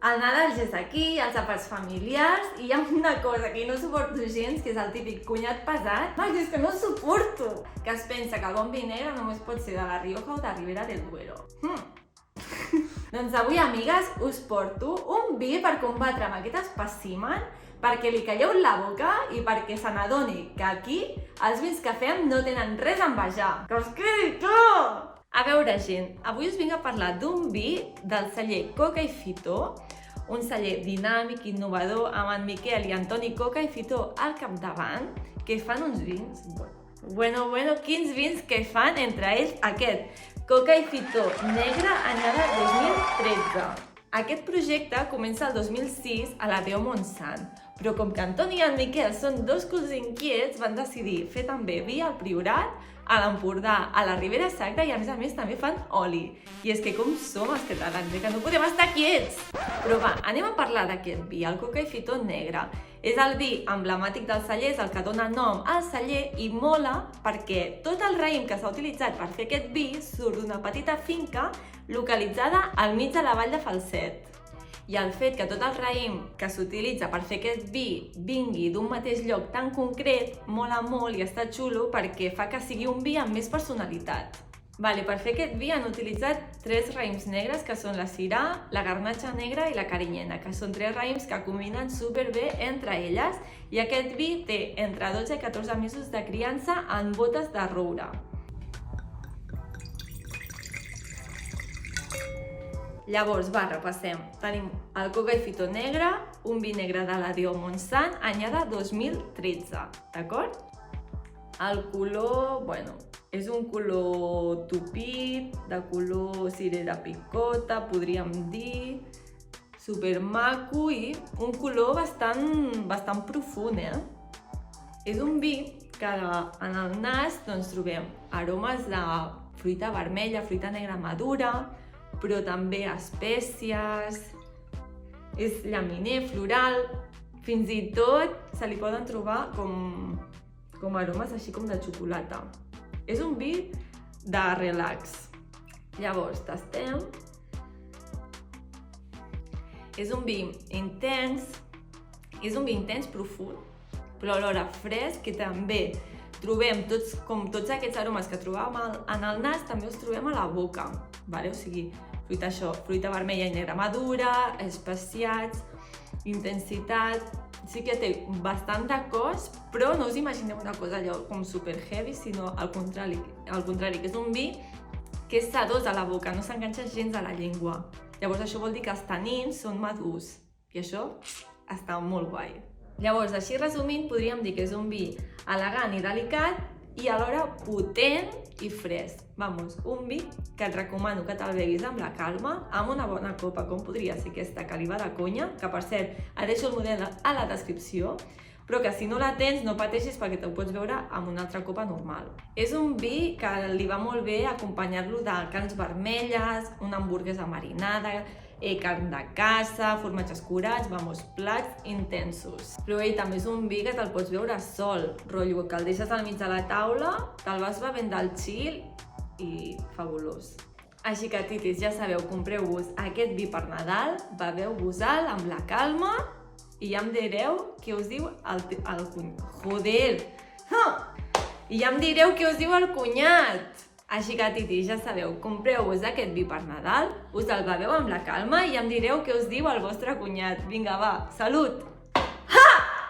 El Nadal ja és aquí, els àpats familiars, i hi ha una cosa que no suporto gens, que és el típic cunyat pesat. Ai, és que no suporto! Que es pensa que el bon vi negre només pot ser de la Rioja o de Ribera del Duero. Doncs avui, amigues, us porto un vi per combatre amb aquest espècimen, perquè li calleu la boca i perquè se n'adoni que aquí els vins que fem no tenen res a envejar. Que us quedi clar! A veure, gent, avui us vinc a parlar d'un vi del celler Coca i Fitó, un celler dinàmic, innovador, amb en Miquel i Antoni Coca i Fitó al capdavant, que fan uns vins... Bueno, quins vins que fan entre ells aquest Coca i Fitó Negre anyada 2013. Aquest projecte comença el 2006 a la Déu Montsant, però com que Antoni i en Miquel són dos culs inquiets, van decidir fer també vi al Priorat, a l'Empordà, a la Ribera Sacra i a més també fan oli. I és que com som els catalans, que no podem estar quiets! Però va, anem a parlar d'aquest vi, el Coca i Fitó Negre. És el vi emblemàtic del celler, és el que dona nom al celler i mola perquè tot el raïm que s'ha utilitzat per fer aquest vi surt d'una petita finca localitzada al mig de la vall de Falset. I el fet que tot el raïm que s'utilitza per fer aquest vi vingui d'un mateix lloc tan concret mola molt i està xulo perquè fa que sigui un vi amb més personalitat. Per fer aquest vi han utilitzat 3 raïms negres, que són la Syrah, la Garnatxa negra i la Carinyena, que són 3 raïms que combinen superbé entre elles, i aquest vi té entre 12 i 14 mesos de criança en botes de roure. Llavors, repassem. Tenim el Coca i Fitó Negre, un vi negre de la Déu Montsant, anyada 2013, d'acord? El color, és un color tupit, de color cirera picota, podríem dir, supermaco i un color bastant profund, És un vi que en el nas trobem aromes de fruita vermella, fruita negra madura, però també espècies, és llaminer, floral, fins i tot se li poden trobar com aromes així com de xocolata. És un vi de relax. Llavors, tastem. És un vi intens profund, però alhora fresc, que també trobem tots aquests aromes que trobàvem en el nas, també els trobem a la boca. O sigui, fruita vermella i negra madura, especiats, intensitat... Sí que té bastant de cos, però no us imagineu una cosa allò com super heavy, sinó al contrari, que és un vi que és sedós a la boca, no s'enganxa gens a la llengua. Llavors això vol dir que els tanins són madurs, i això està molt guai. Llavors, així resumint, podríem dir que és un vi elegant i delicat i alhora potent i fresc. Un vi que et recomano que te'l beguis amb la calma, amb una bona copa, com podria ser aquesta que li va de conya, que per cert, et deixo el model a la descripció, però que si no la tens no pateixis perquè te'l pots beure amb una altra copa normal. És un vi que li va molt bé acompanyar-lo de carns vermelles, una hamburguesa marinada, carn de caça, formatges curats, plats intensos. Però també és un vi que te'l pots beure sol, rotllo que el deixes al mig de la taula, te'l vas bevent del chill i fabulós. Així que, titis, ja sabeu, compreu-vos aquest vi per Nadal, beveu-vos-el amb la calma i ja em direu què us diu el cunyat. Joder! I ja em direu què us diu el cunyat! Així que, titis, ja sabeu, compreu-vos aquest vi per Nadal, us el beveu amb la calma i ja em direu què us diu el vostre cunyat. Vinga, va, salut!